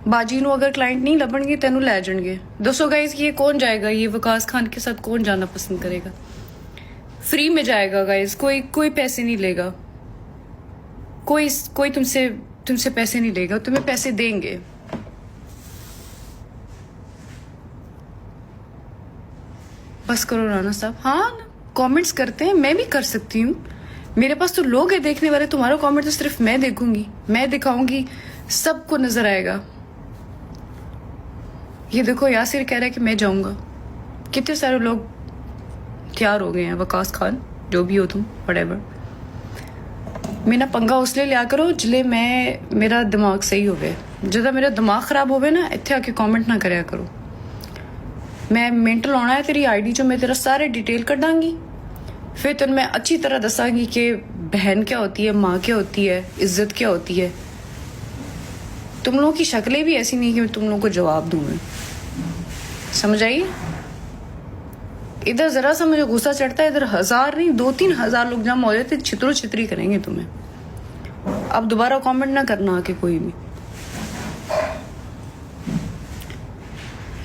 बाजी ਨੂੰ अगर क्लाइंट नहीं लभणगे तेनू लै जाणगे। दसो गाइस कि ये कौन जाएगा, ये वकास खान के साथ कौन जाना पसंद करेगा? फ्री में जाएगा गाइस, कोई पैसे नहीं लेगा, कोई तुमसे पैसे नहीं लेगा, तुम्हें पैसे देंगे। बस करो राना साहब। हाँ कमेंट्स करते हैं, मैं भी कर सकती हूँ, मेरे पास तो लोग हैं देखने वाले। तुम्हारा कमेंट तो सिर्फ मैं देखूंगी, मैं दिखाऊंगी, सबको नजर आएगा। ये देखो यासिर कह रहा है कि मैं जाऊंगा। कितने सारे लोग तैयार हो गए हैं। वकास खान जो भी हो तुम, व्हाटएवर। मेरा पंगा उसले लिया करो जिले मेरा दिमाग सही होवे। जदा मेरा दिमाग खराब होवे ना, इत्थे आके कमेंट ना करया करो। मैं मेंटल आना है तेरी आईडी चो, मैं तेरा सारे डिटेल कटांगी, फिर तेन मैं अच्छी तरह दसांगी कि बहन क्या होती है, माँ क्या होती है, इज्जत क्या होती है। तुम लोगों की शक्लें भी ऐसी नहीं कि मैं तुम लोगों को जवाब दूं। मैं समझ आई? इधर जरा सा मुझे गुस्सा चढ़ता है, इधर 1000 नहीं 2-3 हजार लोग जमा हो जाते, छितरो छितरी करेंगे तुम्हें। अब दोबारा कमेंट ना करना आके कोई भी।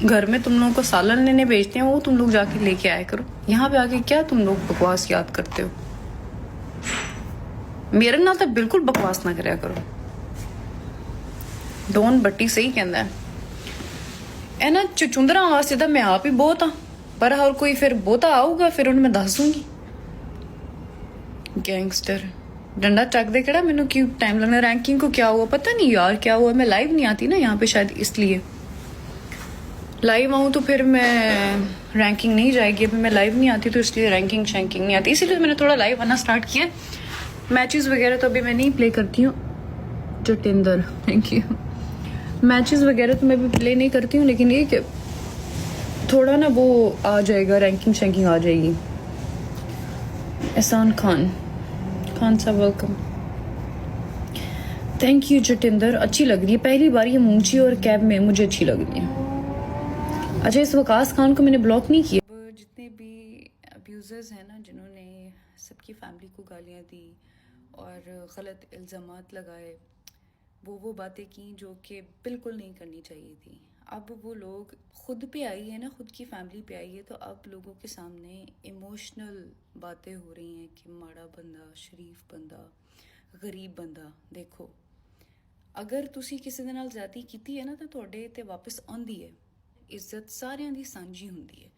घर में तुम लोगों को सालन लेने भेजते हैं, वो तुम लोग जाके लेके आया करो। यहाँ पे आके क्या तुम लोग बकवास याद करते हो? मेरे नाल तो बिल्कुल बकवास ना करया करो। डोन बट्टी सही कहता है ना, चुचुंदरा वास्ते तो मैं आप ही बहुत हाँ, पर और कोई फिर बहुता आऊगा फिर उन्हें मैं दस दूंगी। गैंगस्टर डंडा चक दे केड़ा, मैनू क्यों टाइम लगना? रैंकिंग को क्या हुआ पता नहीं यार, क्या हुआ? मैं लाइव नहीं आती ना यहाँ पे, शायद इसलिए। लाइव आऊँ तो फिर मैं रैंकिंग नहीं जाएगी। अभी मैं लाइव नहीं आती तो इसलिए रैंकिंग शैंकिंग नहीं आती, इसीलिए मैंने थोड़ा लाइव आना स्टार्ट किया। मैचेस वगैरह तो अभी मैं नहीं प्ले करती हूँ। जटिंदर थैंक यू। मैचेस वगैरह तो मैं भी प्ले नहीं करती हूँ, लेकिन ये कि थोड़ा ना वो आ जाएगा, रैंकिंग शैंकिंग आ जाएगी। एहसान खान साहब वेलकम, थैंक यू जटिंदर। अच्छी लग रही है, पहली बार ये मूंची और कैब में मुझे अच्छी लग रही है। अच्छा इस वकास खान को मैंने ब्लॉक नहीं किया। जितने भी अब्यूज़र्स हैं ना, जिन्होंने सबकी फैमिली को गालियाँ दी और ग़लत इल्ज़ामात लगाए, वो बातें की जो कि बिल्कुल नहीं करनी चाहिए थी। अब वो लोग खुद पे आई है ना, खुद की फैमिली पे आई है, तो अब लोगों के सामने इमोशनल बातें हो रही हैं कि माड़ा बंदा, शरीफ बंदा, गरीब बंदा। देखो अगर तुसी किसी दे नाल ज़्यादती कीती है ना, तो तुहाडे ते वापस आउंदी है। इज्जत सारियां दी सांझी हुंदी है।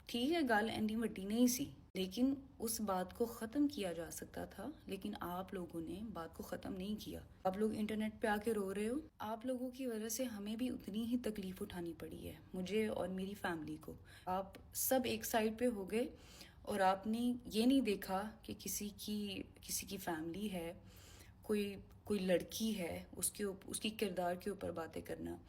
ठीक है गल इन्नी वड्डी नहीं सी, लेकिन उस बात को ख़त्म किया जा सकता था, लेकिन आप लोगों ने बात को ख़त्म नहीं किया। आप लोग इंटरनेट पे आके रो रहे हो। आप लोगों की वजह से हमें भी उतनी ही तकलीफ उठानी पड़ी है, मुझे और मेरी फैमिली को। आप सब एक साइड पे हो गए और आपने ये नहीं देखा कि किसी की फैमिली है, कोई लड़की है, उसकी किरदार के ऊपर बातें करना,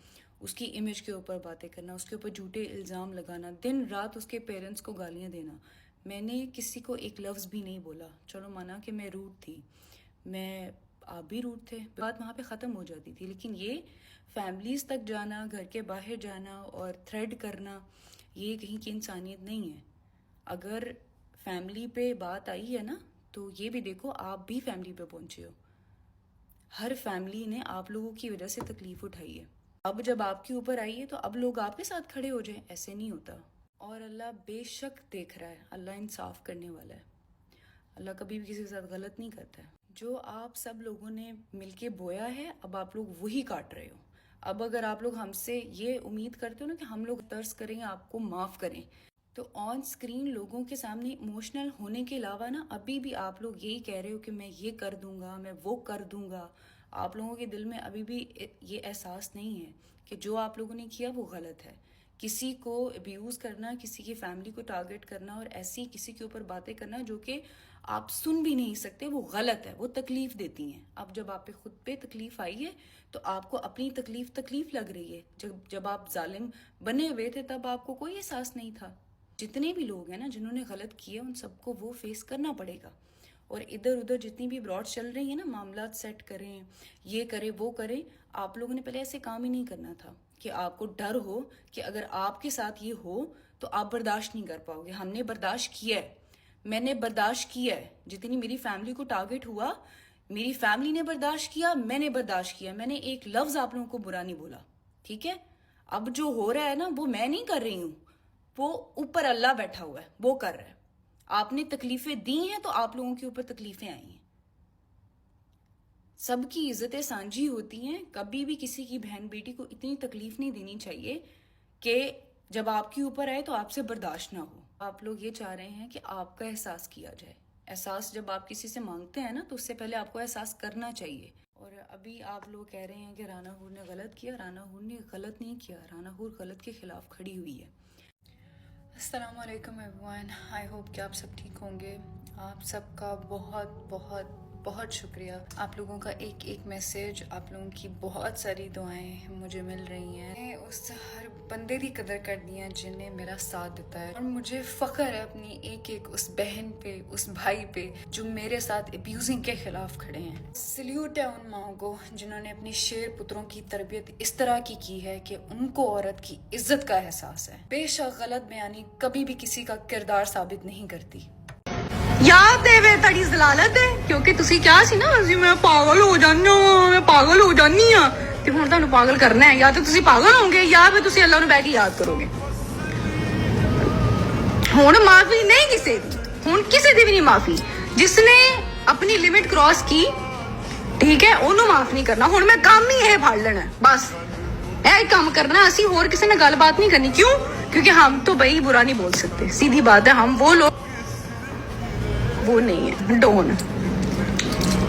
उसकी इमेज के ऊपर बातें करना, उसके ऊपर झूठे इल्ज़ाम लगाना, दिन रात उसके पेरेंट्स को गालियां देना। मैंने किसी को एक लफ्ज़ भी नहीं बोला। चलो माना कि मैं रूड थी, आप भी रूड थे, बात वहाँ पे ख़त्म हो जाती थी। लेकिन ये फैमिलीज़ तक जाना, घर के बाहर जाना और थ्रेड करना, ये कहीं की इंसानियत नहीं है। अगर फैमिली पे बात आई है ना, तो ये भी देखो आप भी फैमिली पे पहुँचे हो। हर फैमिली ने आप लोगों की वजह से तकलीफ उठाई है। अब जब आपके ऊपर आई है तो अब लोग आपके साथ खड़े हो जाएं, ऐसे नहीं होता। और अल्लाह बेशक देख रहा है, अल्लाह इंसाफ करने वाला है। अल्लाह कभी भी किसी के साथ गलत नहीं करता है। जो आप सब लोगों ने मिलके बोया है, अब आप लोग वही काट रहे हो। अब अगर आप लोग हमसे ये उम्मीद करते हो ना कि हम लोग तर्स करें, आपको माफ़ करें, तो ऑन स्क्रीन लोगों के सामने इमोशनल होने के अलावा ना अभी भी आप लोग यही कह रहे हो कि मैं ये कर दूंगा, मैं वो कर दूंगा। आप लोगों के दिल में अभी भी ये एहसास नहीं है कि जो आप लोगों ने किया वो गलत है। किसी को अब्यूज़ करना, किसी की फैमिली को टारगेट करना और ऐसी किसी के ऊपर बातें करना जो कि आप सुन भी नहीं सकते, वो गलत है, वो तकलीफ देती हैं। अब जब आप पे खुद पे तकलीफ आई है तो आपको अपनी तकलीफ लग रही है। जब आप जालिम बने हुए थे तब आपको कोई एहसास नहीं था। जितने भी लोग हैं ना जिन्होंने गलत किया, उन सबको वो फेस करना पड़ेगा। और इधर उधर जितनी भी ब्रॉड चल रही है ना, मामला सेट करें, ये करें वो करें, आप लोगों ने पहले ऐसे काम ही नहीं करना था कि आपको डर हो कि अगर आपके साथ ये हो तो आप बर्दाश्त नहीं कर पाओगे। हमने बर्दाश्त किया है, मैंने बर्दाश्त किया है। जितनी मेरी फैमिली को टारगेट हुआ, मेरी फैमिली ने बर्दाश्त किया, मैंने बर्दाश्त किया, मैंने एक लफ्ज आप लोगों को बुरा नहीं बोला, ठीक है। अब जो हो रहा है ना वो मैं नहीं कर रही हूं, वो ऊपर अल्लाह बैठा हुआ है, वो कर रहा है। आपने तकलीफें दी हैं तो आप लोगों के ऊपर तकलीफें आई हैं। सबकी इज्जतें सांझी होती हैं, कभी भी किसी की बहन बेटी को इतनी तकलीफ नहीं देनी चाहिए कि जब आपके ऊपर आए तो आपसे बर्दाश्त ना हो। आप लोग ये चाह रहे हैं कि आपका एहसास किया जाए। एहसास जब आप किसी से मांगते हैं ना तो उससे पहले आपको एहसास करना चाहिए। और अभी आप लोग कह रहे हैं कि राना हूर ने गलत किया। राना हूर ने गलत नहीं किया, राना हूर गलत के खिलाफ खड़ी हुई है। अस्सलाम वालेकुम एवरीवन, आई होप कि आप सब ठीक होंगे। आप सबका बहुत बहुत बहुत शुक्रिया। आप लोगों का एक एक मैसेज, आप लोगों की बहुत सारी दुआएं मुझे मिल रही हैं। मैंने उस हर बंदे की कदर करनी है जिन्हें मेरा साथ देता है, और मुझे फ़ख्र है अपनी एक एक उस बहन पे, उस भाई पे जो मेरे साथ अब्यूजिंग के खिलाफ खड़े हैं। सल्यूट है उन माओं को जिन्होंने अपनी शेर पुत्रों की तरबियत इस तरह की है कि उनको औरत की इज्जत का एहसास है। बेशक गलत बयानी कभी भी किसी का किरदार साबित नहीं करती। याद है वे तड़ी जलालत है, क्योंकि तुसी क्या सी ना जी मैं पागल हो जाना वा, मैं पागल हो जानी हां ते हुण तुहानू पागल करना है। या तो तुसी पागल होगे या फिर तुसी अल्लाह नूं बैठ के याद करोगे। हुण माफी नहीं किसी दी, हुण किसी दी भी नहीं माफी। जिसने अपनी लिमिट क्रॉस की, ठीक है, ओनू माफ नहीं करना। हुण मैं काम ही यह फाड़ लेना बस, यह काम करना। असी होर किसी ने गलबात नहीं करनी। क्यों? क्योंकि हम तो भाई बुरा नहीं बोल सकते, सीधी बात है। हम वो लोग वो नहीं है डोन।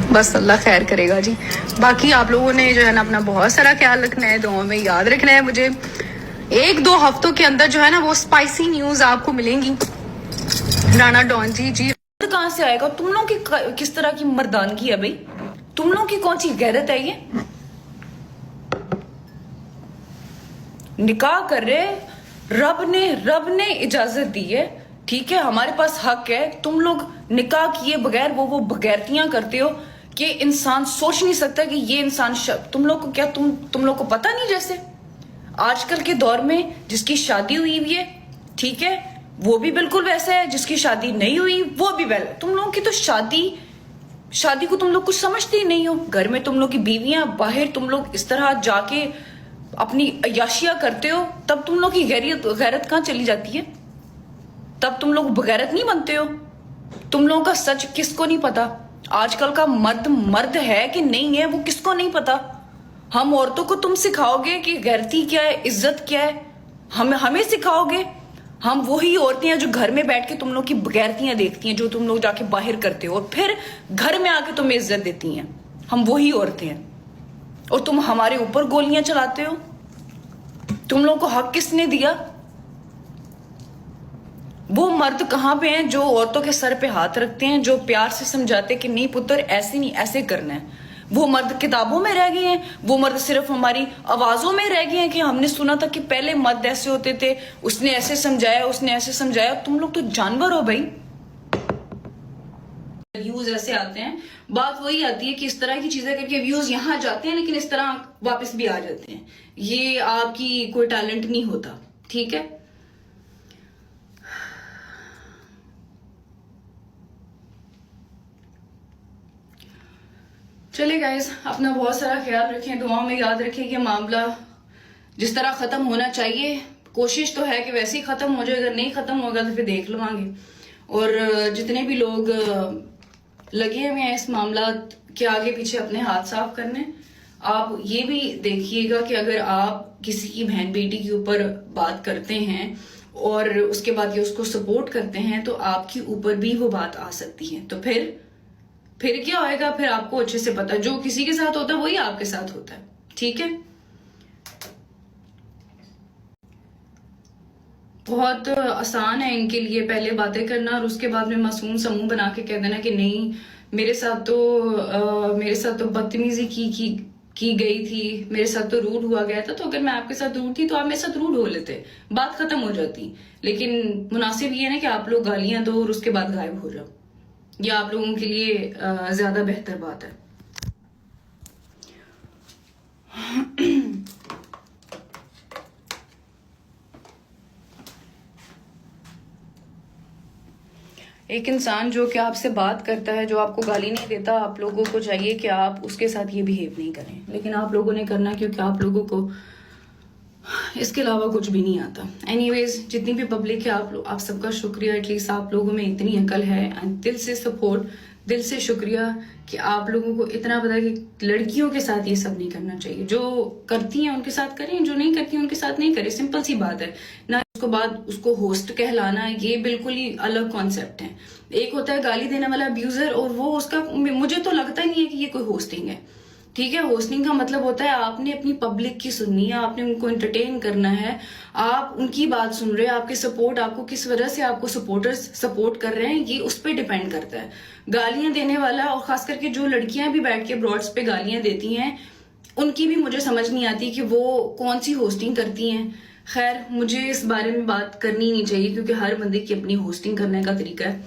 बस अल्लाह खैर करेगा जी। बाकी आप लोगों ने जो है ना अपना बहुत सारा ख्याल रखना है, दुआओं में याद रखना है। मुझे 1-2 हफ्तों के अंदर जो है ना वो स्पाइसी न्यूज आपको मिलेंगी। राणा डॉन जी कहां से आएगा? तुम लोग की किस तरह की मर्दानगी है भाई? तुम लोग की कौन सी गैरत है? ये निकाह कर रहे, रब ने इजाजत दी है, ठीक है, हमारे पास हक है। तुम लोग निकाह किए बगैर वो बगैरतियां करते हो कि इंसान सोच नहीं सकता कि ये इंसान तुम लोग को क्या तुम लोग को पता नहीं? जैसे आजकल के दौर में जिसकी शादी हुई हुई है, ठीक है, वो भी बिल्कुल वैसा है, जिसकी शादी नहीं हुई वो भी वैसा। तुम लोगों की तो शादी को तुम लोग कुछ समझते ही नहीं हो। घर में तुम लोग की बीवियां, बाहर तुम लोग इस तरह जाके अपनी अयाशियां करते हो, तब तुम लोग की गैरत कहां चली जाती है? तब तुम लोग बगैरत नहीं बनते हो। तुम लोगों का सच किसको नहीं पता? आजकल का मर्द है कि नहीं है वो किसको नहीं पता। हम औरतों को तुम सिखाओगे कि गैरती क्या है, इज्जत क्या है, हमें सिखाओगे। हम वही औरतें हैं जो घर में बैठ के तुम लोग की बगैरतियां देखती हैं, जो तुम लोग जाके बाहर करते हो और फिर घर में आके तुम्हें इज्जत देती हैं। हम वही औरतें हैं और तुम हमारे ऊपर गोलियां चलाते हो। तुम लोगों को हक किसने दिया? वो मर्द कहां पे हैं जो औरतों के सर पे हाथ रखते हैं, जो प्यार से समझाते कि नहीं पुत्र ऐसे नहीं, ऐसे करना है? वो मर्द किताबों में रह गए हैं? वो मर्द सिर्फ हमारी आवाजों में रह गए हैं कि हमने सुना था कि पहले मर्द ऐसे होते थे, उसने ऐसे समझाया, उसने ऐसे समझाया। तुम लोग तो जानवर हो भाई। व्यूज ऐसे आते हैं, बात वही आती है कि इस तरह की चीजें करके व्यूज यहां जाते हैं लेकिन इस तरह वापस भी आ जाते हैं। ये आपकी कोई टैलेंट नहीं होता, ठीक है। चलिए गाइस, अपना बहुत सारा ख्याल रखें, दुआओं में याद रखें कि मामला जिस तरह खत्म होना चाहिए, कोशिश तो है कि वैसे ही खत्म हो जाए। अगर नहीं खत्म होगा तो फिर देख लवांगे। और जितने भी लोग लगे हुए हैं इस मामला के आगे पीछे अपने हाथ साफ करने, आप ये भी देखिएगा कि अगर आप किसी की बहन बेटी के ऊपर बात करते हैं और उसके बाद ये उसको सपोर्ट करते हैं तो आपके ऊपर भी वो बात आ सकती है। तो फिर क्या होएगा? फिर आपको अच्छे से पता है जो किसी के साथ होता है वही आपके साथ होता है, ठीक है। बहुत आसान है इनके लिए पहले बातें करना और उसके बाद में मासूम समूह बना के कह देना कि नहीं मेरे साथ तो बदतमीजी की गई थी, मेरे साथ तो रूड हुआ गया था। तो अगर मैं आपके साथ रूड थी तो आप मेरे साथ रूड हो लेते, बात खत्म हो जाती। लेकिन मुनासिब ये है ना कि आप लोग गालियां दो और उसके बाद गायब हो जाओ। ये आप लोगों के लिए ज्यादा बेहतर बात है। एक इंसान जो कि आपसे बात करता है, जो आपको गाली नहीं देता, आप लोगों को चाहिए कि आप उसके साथ ये बिहेव नहीं करें, लेकिन आप लोगों ने करना, क्योंकि आप लोगों को इसके अलावा कुछ भी नहीं आता। एनीवेज, जितनी भी पब्लिक है, आप सबका शुक्रिया। एटलीस्ट आप लोगों में इतनी अकल है, एंड दिल से सपोर्ट, दिल से शुक्रिया कि आप लोगों को इतना पता है कि लड़कियों के साथ ये सब नहीं करना चाहिए। जो करती हैं उनके साथ करें, जो नहीं करती उनके साथ नहीं करें, सिंपल सी बात है ना। उसके बाद उसको होस्ट कहलाना, ये बिल्कुल ही अलग कॉन्सेप्ट है। एक होता है गाली देने वाला अब्यूजर, और वो उसका मुझे तो लगता नहीं है कि ये कोई होस्टिंग है। ठीक है, होस्टिंग का मतलब होता है आपने अपनी पब्लिक की सुननी है, आपने उनको एंटरटेन करना है, आप उनकी बात सुन रहे हैं, आपके सपोर्ट, आपको किस वजह से आपको सपोर्टर्स सपोर्ट कर रहे हैं, ये उस पर डिपेंड करता है। गालियां देने वाला, और खास करके जो लड़कियां भी बैठ के ब्रॉड्स पे गालियां देती हैं, उनकी भी मुझे समझ नहीं आती कि वो कौन सी होस्टिंग करती हैं। खैर, मुझे इस बारे में बात करनी नहीं चाहिए, क्योंकि हर बंदे की अपनी होस्टिंग करने का तरीका है।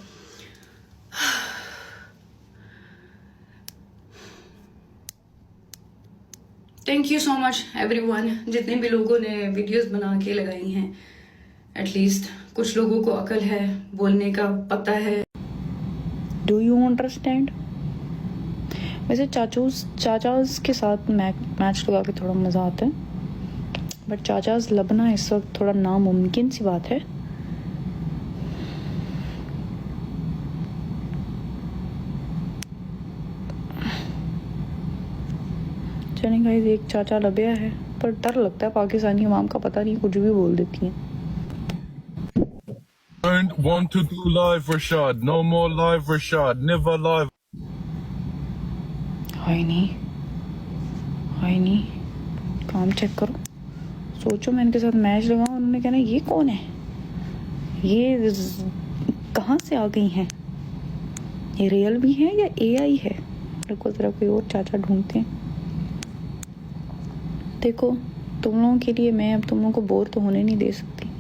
Thank you so much everyone, जितने भी लोगों ने वीडियोस बना के लगाई हैं। एटलीस्ट कुछ लोगों को अकल है, बोलने का पता है। Do you understand? वैसे चाचाज के साथ मैच लगा के थोड़ा मज़ा आता है, बट चाचाज लबना इस वक्त थोड़ा नामुमकिन सी बात है। चलिए गाइस, एक चाचा लबया है, पर डर लगता है पाकिस्तानी अवाम का, पता नहीं कुछ भी बोल देती हैं। Want to do live, Rashad. No more live, Rashad. Never live. हाय नहीं, काम चेक करो। सोचो मैं इनके साथ मैच लगाऊं, उन्होंने कहना ये कौन है, ये कहाँ से आ गई हैं, ये रियल भी है या एआई है। रुको जरा कोई और चाचा ढूंढते हैं। देखो, तुम लोगों के लिए मैं अब तुम लोगों को बोर तो होने नहीं दे सकती।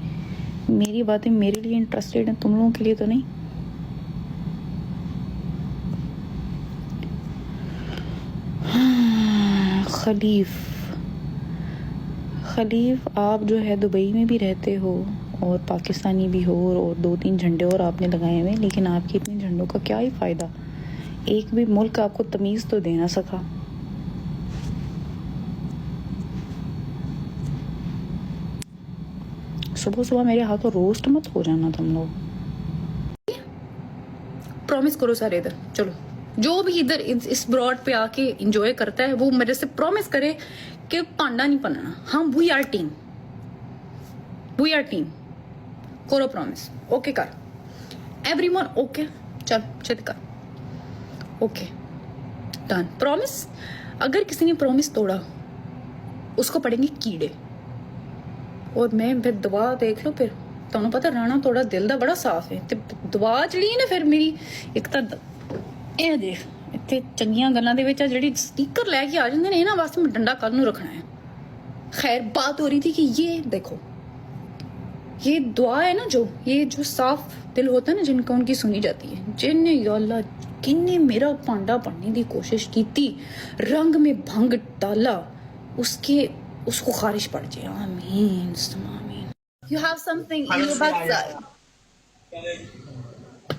मेरी बातें मेरे लिए इंटरेस्टेड हैं, तुम लोगों के लिए तो नहीं। खलीफ, आप जो है दुबई में भी रहते हो और पाकिस्तानी भी हो, और 2-3 झंडे और आपने लगाए हुए, लेकिन आपके इतने झंडों का क्या ही फ़ायदा। एक भी मुल्क आपको तमीज़ तो दे ना सका। सुबह सुबह मेरे हाथों रोस्ट मत हो जाना तुम लोग। प्रॉमिस करो सारे इधर, चलो जो भी इधर इस ब्रॉड पे आके एंजॉय करता है, वो मेरे से प्रॉमिस करे कि पांडा नहीं बनना। हम वी आर टीम करो प्रॉमिस। ओके कर एवरीवन, ओके चल छेद कर, ओके डन। प्रॉमिस, अगर किसी ने प्रॉमिस तोड़ा उसको पड़ेंगे कीड़े। और मैं फिर दुआ देख लो, फिर तुहानू पता राणा थोड़ा दिल दा बड़ा साफ है, ते दुआ जड़ी है ना फिर मेरी एक तां ਇਹ ਦੇਖ ਇੱਥੇ ਚੰਗੀਆਂ ਗੱਲਾਂ ਦੇ ਵਿੱਚ ਜਿਹੜੀ ਸਟicker ਲੈ ਕੇ ਆ ਜਾਂਦੇ ਨੇ, ਇਹਨਾਂ ਵਾਸਤੇ ਮੈਂ ਡੰਡਾ ਕੱਲ ਨੂੰ ਰੱਖਣਾ है। खैर, बात हो रही थी कि ये देखो, ये दुआ है ना, ये जो साफ दिल होता है ना, जिनका उनकी सुनी जाती है। जिनने या अल्लाह किन्ने मेरा पांडा बनने की कोशिश की, रंग में भंग डाला, उसको खारिश पड़ जाए। आमीन सुम्मा आमीन। You have something in your backside.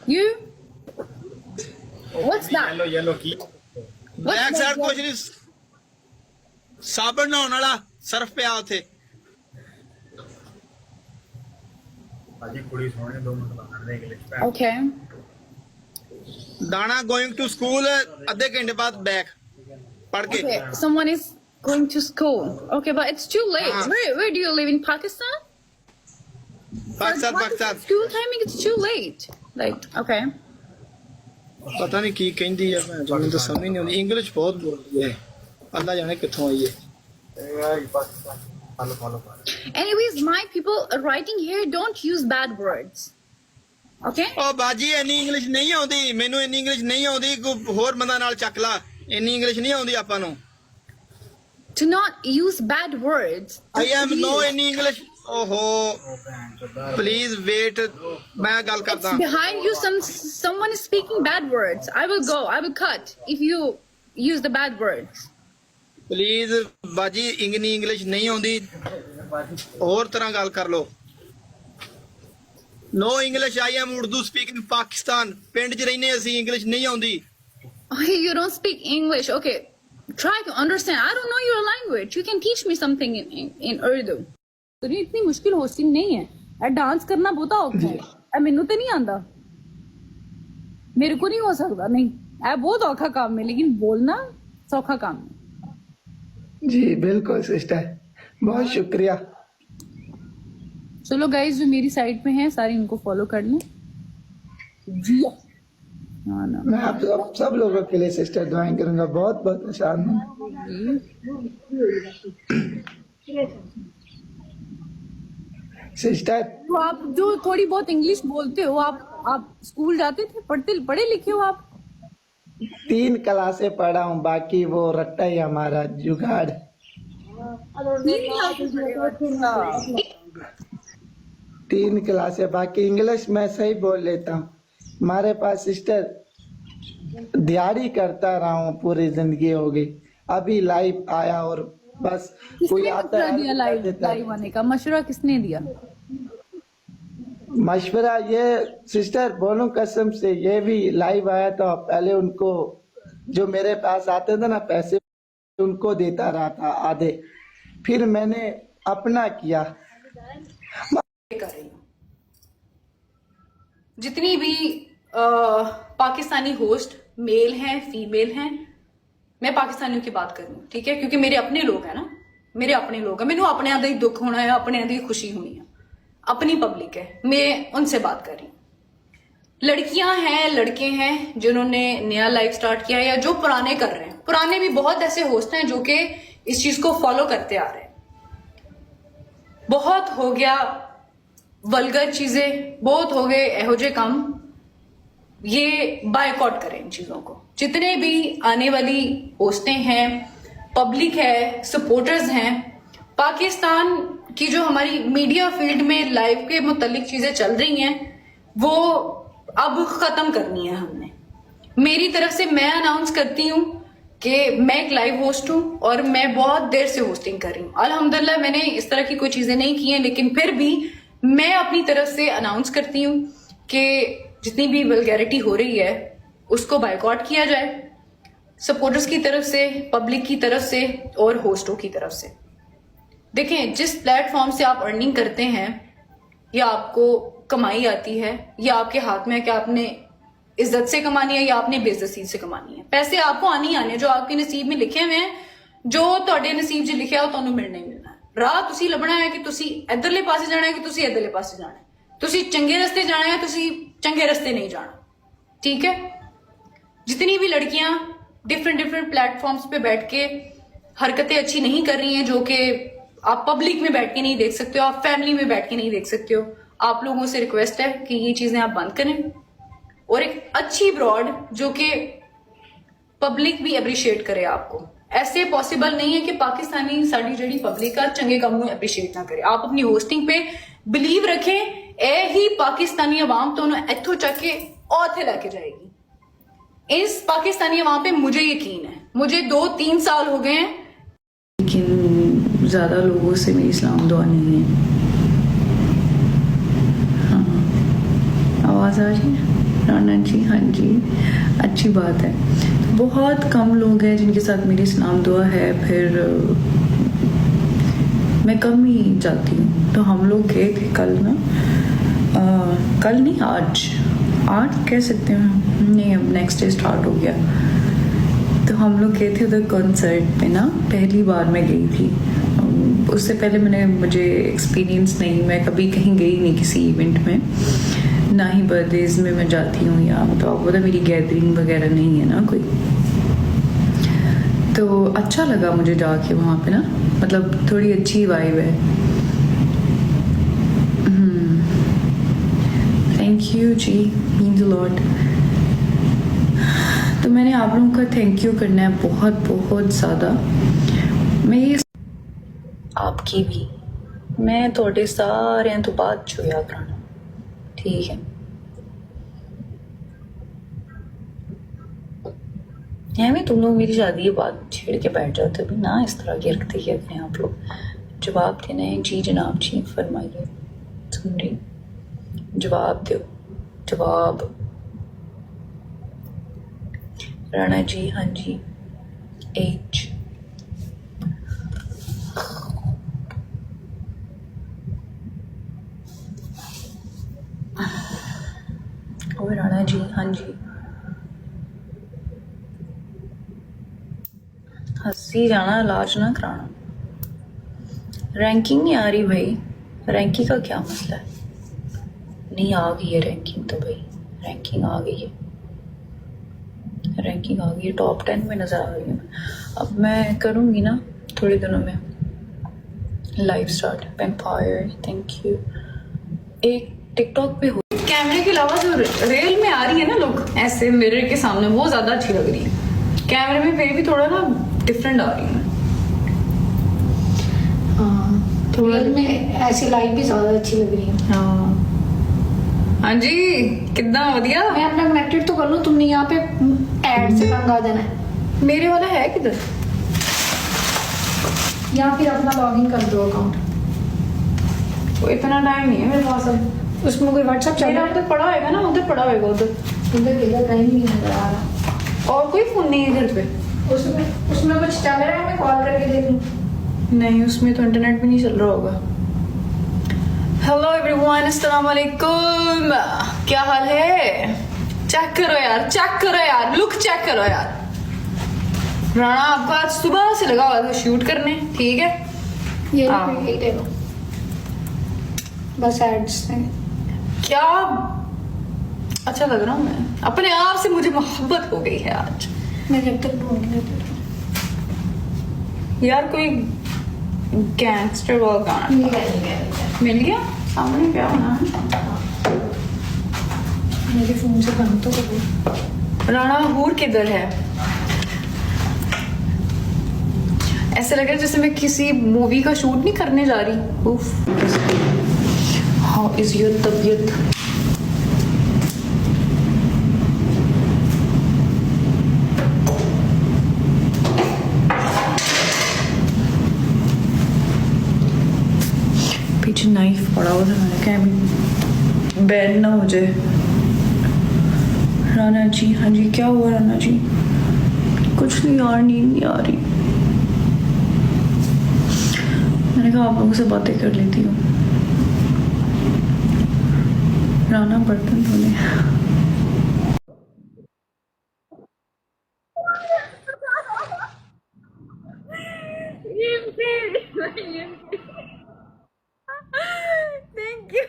You? What's that? Yellow की बैक साइड कुछ नहीं, साबन नहाउण वाला सर्फ पिया उथे। भाजी कुड़ी सोने 2 मिनट बाहर दे इंग्लिश Okay. दाना गोइंग टू स्कूल, आधे घंटे बाद बैक पढ़ के। Okay. Someone is going to school. Okay, but it's too late. Where do you live in Pakistan? Pakistan School timing, it's too late. Like, okay. पता नहीं की कहंदी है, मैं जो तो समझ नहीं आती। इंग्लिश बहुत बोलती है, अल्लाह जाने कित्थों आई है। Follow Anyways, my people are writing here, don't use bad words. Okay? ओ बाजी इन्नी इंग्लिश नहीं आउंदी, मैनू इन्नी इंग्लिश नहीं आउंदी, कोई होर बंदा नाल चक ला। इन्नी इंग्लिश नहीं आउंदी आपां नू। To not use bad words. I am no in English. ओहो प्लीज वेट, मैं गल करदा। Behind you, someone is speaking bad words. I will cut if you use the bad words. Please बाजी इंगनी इंग्लिश नहीं आउंदी, और तरह गल कर लो। No English I am Urdu speaking Pakistan पिंड च रहने ਅਸੀਂ इंग्लिश नहीं आउंदी Okay, you don't speak English. Okay, try to understand. I don't know your language. You can teach me something in Urdu. तो ये इतनी मुश्किल होस्टिंग नहीं है। ए डांस करना बहुत औखा है। ए मैनू ते नहीं आंदा। मेरे को नहीं हो सकता नहीं। ए बहुत औखा काम है लेकिन बोलना सौखा काम है। जी बिल्कुल सिस्टर बहुत शुक्रिया चलो गाइस जो मेरी साइड पे हैं सारे इनको फॉलो कर लें जी हाँ ना मैं आप सब लोगों के लिए सिस्टर दुआएं करूंगा बहुत बहुत आसान है सिस्टर तो आप जो थोड़ी बहुत इंग्लिश बोलते हो आप स्कूल जाते थे पढ़े लिखे हो आप 3 क्लासें पढ़ा हूँ बाकी वो रट्टा ही हमारा जुगाड़ 3 क्लासें बाकी इंग्लिश मैं सही बोल लेता हूँ हमारे पास सिस्टर दिहाड़ी करता रहा हूँ पूरी जिंदगी हो गई अभी लाइव आया और बस कोई आता दिया लाइव आने का मशवरा किसने दिया मशवरा ये सिस्टर बोलूं कसम से ये भी लाइव आया तो पहले उनको जो मेरे पास आते थे ना पैसे उनको देता रहा था आधे फिर मैंने अपना किया कर रही हूँ जितनी भी पाकिस्तानी होस्ट मेल हैं फीमेल हैं मैं पाकिस्तानियों की बात कर रही हूँ ठीक है क्योंकि मेरे अपने लोग हैं ना मेरे अपने लोग हैं मैनू अपने आदि दुख होना है अपने आदि खुशी होनी है अपनी पब्लिक है मैं उनसे बात कर रही हूँ लड़कियां हैं लड़के हैं जिन्होंने नया लाइफ स्टार्ट किया है या जो पुराने कर रहे हैं पुराने भी बहुत ऐसे होस्ट हैं जो कि इस चीज को फॉलो करते आ रहे हैं बहुत हो गया वल्गर चीजें बहुत हो गए एहो जे काम ये बायकॉट करें इन चीजों को जितने भी आने वाली होस्टें हैं पब्लिक है सपोर्टर्स हैं पाकिस्तान की जो हमारी मीडिया फील्ड में लाइव के मुतालिक चीजें चल रही हैं वो अब खत्म करनी है हमने मेरी तरफ से मैं अनाउंस करती हूँ कि मैं एक लाइव होस्ट हूँ और मैं बहुत देर से होस्टिंग कर रही हूँ अल्हम्दुलिल्लाह मैंने इस तरह की कोई चीजें नहीं की हैं लेकिन फिर भी मैं अपनी तरफ से अनाउंस करती हूँ कि जितनी भी वल्गैरिटी हो रही है उसको बायकॉट किया जाए सपोर्टर्स की तरफ से पब्लिक की तरफ से और होस्टों की तरफ से देखें जिस प्लेटफॉर्म से आप अर्निंग करते हैं या आपको कमाई आती है या आपके हाथ में है कि आपने इज्जत से कमानी है या आपने बेइज्जती से कमानी है पैसे आपको आने ही आने जो आपके नसीब में लिखे हुए हैं जो ਤੁਹਾਡੇ ਨਸੀਬ 'ਚ ਲਿਖਿਆ ਉਹ ਤੁਹਾਨੂੰ ਮਿਲਣਾ ਹੀ ਮਿਲਣਾ ਰਾਹ ਤੁਸੀਂ ਲੱਭਣਾ ਹੈ ਕਿ ਤੁਸੀਂ ਇਧਰਲੇ ਪਾਸੇ ਜਾਣਾ ਹੈ ਕਿ ਤੁਸੀਂ ਇਧਰਲੇ ਪਾਸੇ ਜਾਣਾ ਹੈ ਤੁਸੀਂ ਚੰਗੇ ਰਸਤੇ ਜਾਣਾ ਹੈ ਤੁਸੀਂ ਚੰਗੇ ਰਸਤੇ नहीं जाना ठीक है जितनी भी लड़कियां डिफरेंट प्लेटफॉर्म्स पे बैठ के हरकतें अच्छी नहीं कर रही हैं जो कि आप पब्लिक में बैठ के नहीं देख सकते हो आप फैमिली में बैठ के नहीं देख सकते हो आप लोगों से रिक्वेस्ट है कि ये चीजें आप बंद करें और एक अच्छी ब्रॉड जो कि पब्लिक भी अप्रिशिएट करे आपको ऐसे पॉसिबल नहीं है कि पाकिस्तानी साड़ी जड़ी पब्लिक का चंगे काम में अप्रिशिएट ना करे आप अपनी होस्टिंग पे बिलीव रखें ए ही पाकिस्तानी अवाम तो उन्हें इथों चक के औथे लेके जाएगी इस पाकिस्तानी अवाम पे मुझे यकीन है मुझे 2-3 साल हो गए हैं लेकिन ज्यादा लोगों से मेरी इस्लाम दुआ नहीं है हाँ आवाज आ रही है राना जी हाँ जी अच्छी बात है बहुत कम लोग हैं जिनके साथ मेरी इस्लाम दुआ है फिर मैं कम ही जाती हूँ तो हम लोग गए थे कल ना कल नहीं आज कह सकते हैं नहीं अब नेक्स्ट डे स्टार्ट हो गया तो हम लोग गए थे उधर कॉन्सर्ट पे ना पहली बार मैं गई थी उससे पहले मुझे एक्सपीरियंस नहीं मैं कभी कहीं गई नहीं किसी इवेंट में ना ही बर्थडेज में मैं जाती हूँ या तो वो मेरी गैदरिंग वगैरह नहीं है ना कोई तो अच्छा लगा मुझे जाके वहाँ पे ना मतलब थोड़ी अच्छी वाइब है thank you ji means a lot तो मैंने आप लोगों का थैंक यू करना है बहुत बहुत ज़्यादा मैं ये आपकी भी मैं थोड़े सारे तो बात छुया करना ठीक है में तुम लोग मेरी शादी की बात छेड़ के बैठ जाते भी ना इस तरह की रखते ही अपने आप लोग जवाब देना है जी जनाब जी फरमाइए सुन रही जवाब दो, जवाब। राणा जी हाँ जी। एच और राणा जी हाँ जी। हंसी जाना, इलाज ना कराना। रैंकिंग नहीं आ रही भाई, रैंकिंग का क्या मसला है? नहीं आ गई है रैंकिंग तो भाई, रैंकिंग आ गई है, रैंकिंग आ गई है, टॉप 10 में नज़र आ रही है। अब मैं करूँगी ना थोड़े दिनों में live start. Vampire thank you. एक टिकटॉक पे हो कैमरे के अलावा जो रियल में आ रही है ना लोग ऐसे मिरर के सामने, वो ज़्यादा अच्छी लग रही है। कैमरे में फिर भी थोड़ा ना डिफरेंट आ रही है। हाँ थोड़ा रियल में ऐसी लाइट भी ज्यादा अच्छी लग रही है। हाँ जी कितना वधिया। मैं अपना कनेक्टेड तो कर लूं, तुमने यहाँ पे ऐड से मंगा देना है। मेरे वाला है किधर? या फिर अपना लॉगिन कर दो अकाउंट। वो इतना टाइम नहीं है मेरे पास अब। उसमें कोई व्हाट्सएप चल मेरा रहा है? उधर पड़ा होगा ना, उधर पड़ा होगा उधर। उधर किधर कहीं नहीं नजर आ रहा। और कोई फोन नहीं है इधर पे? उसमें कुछ चल रहा है, मैं कॉल करके देख लूं। नहीं उसमें तो इंटरनेट भी नहीं चल रहा होगा। हेलो एवरीवन, अस्सलाम वालेकुम। क्या हाल है? चेक करो यार, चेक करो यार, लुक चेक करो यार। राणा आपका आज सुबह से लगा हुआ था शूट करने, ठीक है? ये हाँ। यही दे लो बस एड्स से। क्या अच्छा लग रहा हूँ मैं अपने आप से, मुझे मोहब्बत हो गई है आज। मैं जब तक ढूंढ लेती हूँ। यार कोई गैंगस्टर वाला गाना मिल गया सामने, क्या होना है? मेरे फोन से बंद तो करो। राणा हूर किधर है? ऐसे लग रहा है जैसे मैं किसी मूवी का शूट नहीं करने जा रही। उफ, हाउ इज योर तबीयत? पीछे नाइफ पड़ा हुआ था, मैंने कहा बैन ना हो जाए। राणा जी हाँ जी। क्या हुआ राणा जी? कुछ नहीं यार, नींद नहीं आ रही। मैंने कहा आप लोगों से बातें कर लेती हूँ। राणा बर्तन धोने। Thank you.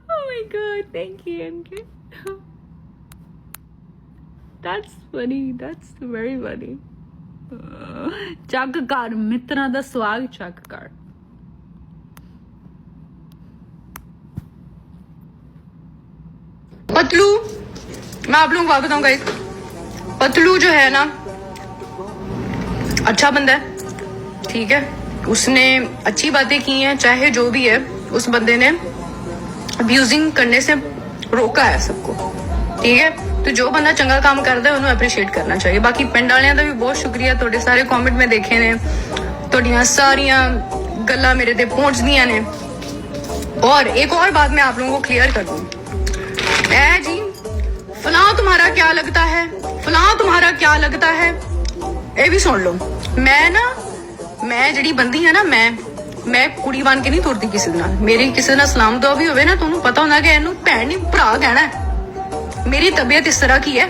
Oh my god, thank you, MK. That's funny. That's very funny. ਚੱਕ ਕਰ ਮਿੱਤਰਾਂ ਦਾ ਸਵਾਗ ਚੱਕ ਕਰ। पतलू, मैं आप लोगों को बात बताऊं गाइस, पतलू जो है ना अच्छा बंदा है, ठीक है? उसने अच्छी बातें की हैं, चाहे जो भी है उस बंदे ने अब्यूजिंग करने से रोका है सबको, ठीक है? तो जो बंदा चंगा काम करता है उन्हें अप्रीशिएट करना चाहिए। बाकी पिंड वालियां दा भी बहुत शुक्रिया, तुहाडे सारे कमेंट में देखे ने, तुहाडियां सारियां गल्लां मेरे ते पहुंचदियां ने। और एक और बात मैं आप लोगों को क्लियर कर दूं, जी फलां तुम्हारा क्या लगता है, फलां तुम्हारा क्या लगता है, ये भी सुन लो। मैं जड़ी बंदी है ना, मैं कुड़ी बन के नहीं तुरती किसी नाल। मेरी किसी नाल सलाम दुआ भी होवे ना, तुहानू पता होंदा कि इहनू भैन नहीं भरा कहना है। मेरी तबीयत इस तरह की है।